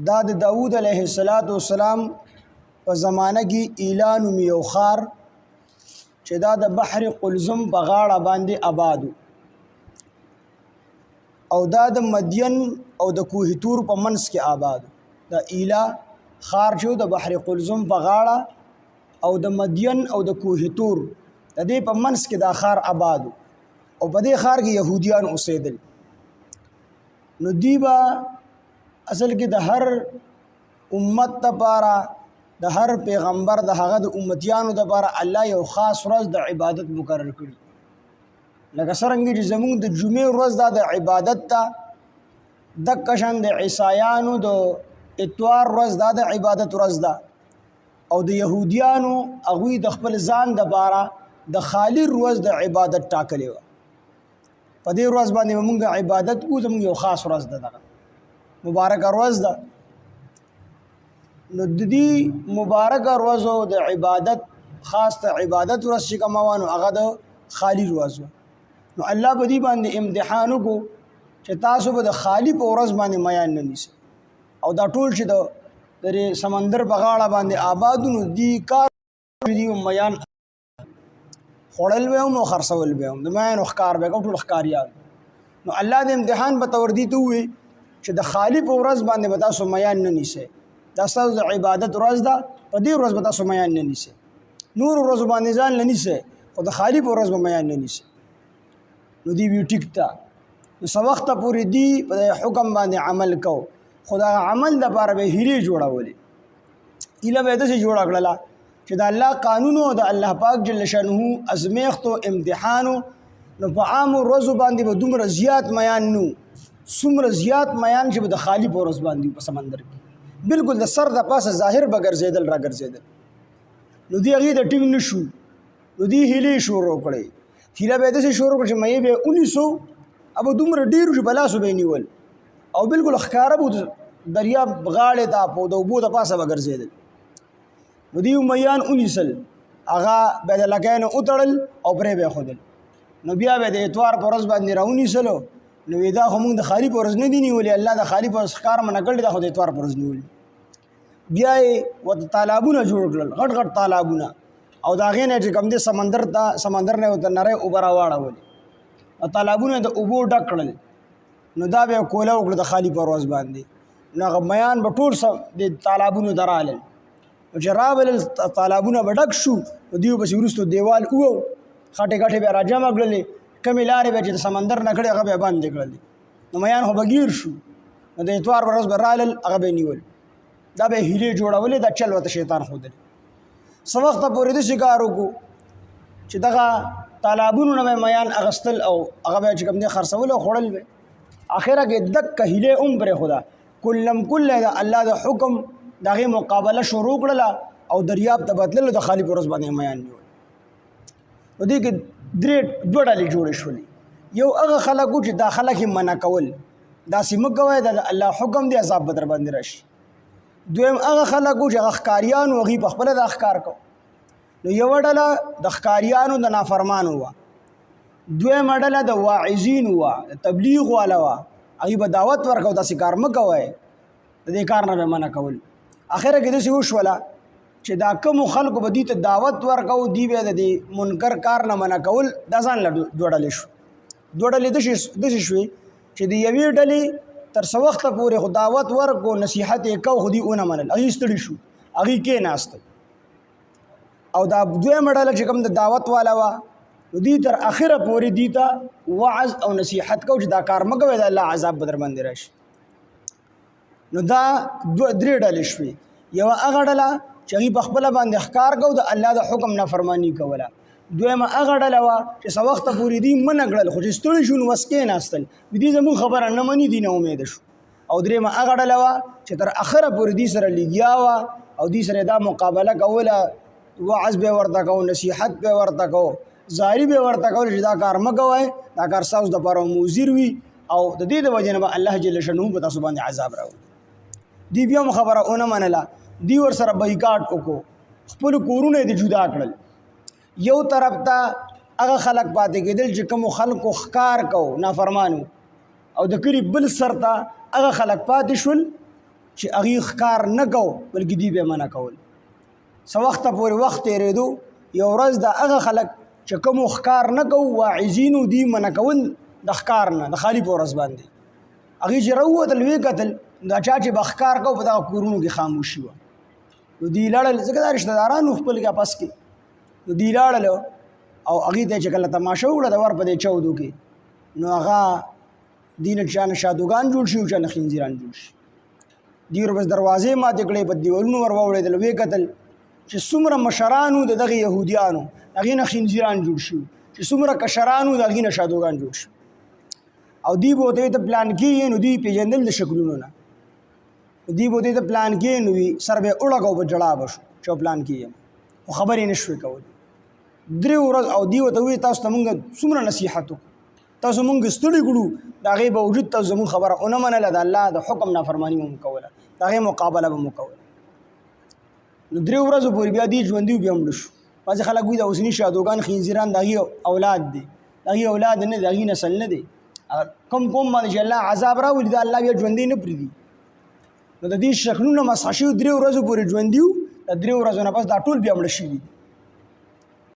دا د داود علیه السلام په زمانه کې اعلان یو خار چې دا د بحر قلزم په غاړه باندې آبادو او دا د مدین او د کوه تور په منځ کې آبادو. دا ایلا خار چې د بحر قلزم په غاړه او د مدین او د کوه تور د دې په منځ کې دا خار آبادو او په دې خار کې يهوديان اوسېدل. نو دیبا اصل کې د هر امت لپاره د هر پیغمبر د هغه د امتیانو لپاره الله یو خاص ورځ د عبادت مقرر کړي. لکه څرنګه چې زمونږ د جمعې ورځ د عبادت ته د کشن د عیسایانو د اتوار ورځ د عبادت ورځ ده او د يهوديانو هغوی د خپل ځان د لپاره د خالی ورځ د عبادت ټاکلې وه. په دې ورځ باندې موږ عبادت کوو، زموږ یو خاص ورځ ده، دغه مبارکه ورځ ده. نو د دې مبارکه ورځو د عبادت خاص ته عبادت ورځ چې کومه وه نو هغه د خالی ورځ وه. نو الله په دې باندې امتحان وکړو چې تاسو به د خالی په ورځ باندې میان نه نیسئ او دا ټول چې د سمندر په غاړه باندې آبادو نو دې کار دي میان خوړل به هم او خرڅول به هم د میانو ښکار به کوم ټول ښکاریان. نو الله د امتحان په تور دي ته ووایي چې د خالی په ورځ باندې به تاسو میان نه نیسئ، دا ستاسو د عبادت ورځ ده، په دې ورځ به تاسو میان نه نیسئ. نور ورځو باندې ځان نه نیسئ خو د خالی په ورځ به میان نه نیسئ. نو دی وی ټیک ته نو څه وخته پورې دی په حکم باندې عمل کو، خو دا عمل دپاره به هیلې جوړولې، هیله به یې داسې جوړه کړله چې د الله قانون او د الله پاک جل شانه ازمیښت او امتحانو نو په عامو ورځو باندې به دومره زیات میان نو څومره زیات میان چې به د خالی په ورځ باندې په سمندر کې بالکل د سر د پاسه ظاهر به ګرځېدل را ګرځېدل. نو دی هغې د ټینګ نه شو، نو دی هیلې شروع کړې، هیله به یې داسې شروع کړه چې مې به یې ونیسو ابه دومره ډېر چې بلاسو به یې نیول او بالکل ښکاره به دریاب غاړې ته په د اوبو د پاسه به ګرځېدل. نو دی میان ونیسل، هغه به د لکۍ نه وتړل او پرې به یې ښودل. نو بیا به د اتوار په ورځ باندې راونیسلو. نو دا خو موږ د خالي په ورځ نه دي نیولې، الله د خالي په ورځ ښکار منع کړی، دا خو د اتوار په ورځ نیولي. بیا یې ورته تالابونه جوړ کړل، غټ غټ تالابونه، او د هغې نه چې کوم دی سمندر نه ورته نری اوبه راواړولې او تالابونه د اوبو ډک کړل. نو دا به یې کوله وکړه د خالي په ورځ باندې. نو هغه میان به ټول د تالابونو ته رالل. نو چې راولل تالابونه به ډک شو، نو دوی پسې وروستو دیوال وو، خټې ګټې به یې راجمع کړلې، کمې لارې به چې د سمندر نه کړې هغه به یې بندې کړلې. نو میان خو به ګیر شو، نو د اتوار په ورځ به رالل، هغه به یې نیول. دا به یې هیلې جوړولې، دا چل ورته شیطان ښودلی. څه وخته پورې داسې کار وکړو چې دغه تالابونو نه به میان اخیستل او هغه به چې کوم دی خرڅول او خوړل به. اخره کې دکه هیلې هم پرېښوده، کلم کله د الله د حکم د هغې مقابله شروع کړله او دریاب ته بتللو د خالي په ورځ باندې میان نیول. نو دې کې دوه ډلې جوړې شولې. یو هغه خلک وو چې دا خلک یې منع کول، داسې مه کوئ، د الله حکم دی، عذاب به در باندې راشي. دویم هغه خلک وو چې هغه ښکاریان وو، هغوی په خپله دا ښکار کو. نو یوه ډله د ښکاریانو د نافرمانو وه، دویمه ډله د واعظینو وه، د تبلیغ والا وه، هغوی به دعوت ورکو داسې کار مه کوئ، د دې کار نه به منع کول. اخره کې داسې وشوله چې دا کومو خلکو به دوی ته دعوت ورکو، دوی به د دې منکر کار نه منع کول، دا ځان له دوه ډلې شو. دوه ډلې داسې شوې چې د یوې ډلې تر څه وخته پورې خو دعوت ورکو، نصیحت یې کو، خو دوی ونه منل، هغوی ستړي شو، هغوی کېناستل. او دا دویمه ډله چې کوم د دعوت والا وه نو دوی تر اخره پورې دوی ته وعظ او نصیحت کو چې دا کار مه کوئ، د الله عذاب به در باندې راشي. نو دا درې ډلې شوې. یوه هغه ډله چې هغوی په خپله باندې ښکار کو د الله د حکم نافرماني کوله. دویمه هغه ډله وه چې څه وخته پورې دوی منع کړل، خو چې ستړي شو نو بس کېناستل، دوی زموږ خبره نه مني، دوی نه امیده شو. او درېیمه هغه ډله وه چې تر اخره پورې دوی سره لګیا وه او دوی سره دا مقابله کوله، وعظ به ورته کو، نصیحت به ورته کو، زاری به ورته کول چې دا کار مه کوئ، دا کار ستاسو دپاره مضر وي او د دې د وجې نه به الله جل شانه په تاسو باندې عذاب راوړي. دوی بیا هم خبره ونه منله، دوی ورسره بایکاټ وکړو، خپلو کورونه یې جدا کړل. یو طرف ته هغه خلک پاتې کېدل چې کومو خلکو ښکار کو نافرمانو، او د کلي بل سر ته هغه خلک پاتې شول چې هغې ښکار نه کو بلکې دوی به یې منع کول. څه وخته پورې وخت تېرېدو یو ورځ د هغه خلک چې کوم ښکار نه کوو واعظینو دوی منع کول د ښکار نه د خالي په ورځ باندې هغې چې راووتل ویې کتل دا چا چې به ښکار کو په دغه کورونو کې خاموشي وه. نو دوی لاړل ځکه دا رشته داران خپل کې اپس کې نو دوی لاړل او هغې ته چې کله تماشه وکړه د ور په دې چودو کې نو هغه دوی نه چا نه شادوګان جوړ شي او چا نه خنزیران جوړ شي. دوی ورپس دروازې ماتې کړې په دیوالونو ور واوړېدل ویې کتل چې څومره مشرانو د دغې یهودیانو هغې نه خنزیران جوړ شي چې څومره کشرانو د هغې نه شادوګان جوړ شي او دوی به ورته ته پلان کې یې نو دوی پېژندل د شکلونو نه دوی به ورته ته پلان کې نو وي سر به یې وړکه او په ژړا به شو چې پلان کې یم خو خبرې نه شوې کولی. درې ورځ او دوی ورته وویل تاسو ته مونږ څومره نصیحت وکړو تاسو مونږ ستړي کړو د هغې باوجود تاسو زموږ خبره ونه منله د الله د حکم نافرماني مو کوله د هغې مقابله به مو کوله. نو درې ورځو پورې بیا دوی ژوندي بیا مړه شو. بعضې خلک وایي د اوسني شادوګان خنزیران د هغې اولاد دی د هغې اولاد نه دی د هغې نسل نه دی کوم باندې چې الله عذاب راولي دا الله بیا ژوندی نه پرېږدي. نو د دې شکلونه مسح شوي درې ورځو پورې ژوندي وو د درې ورځو نه پس دا ټول بیا مړه شوي دي.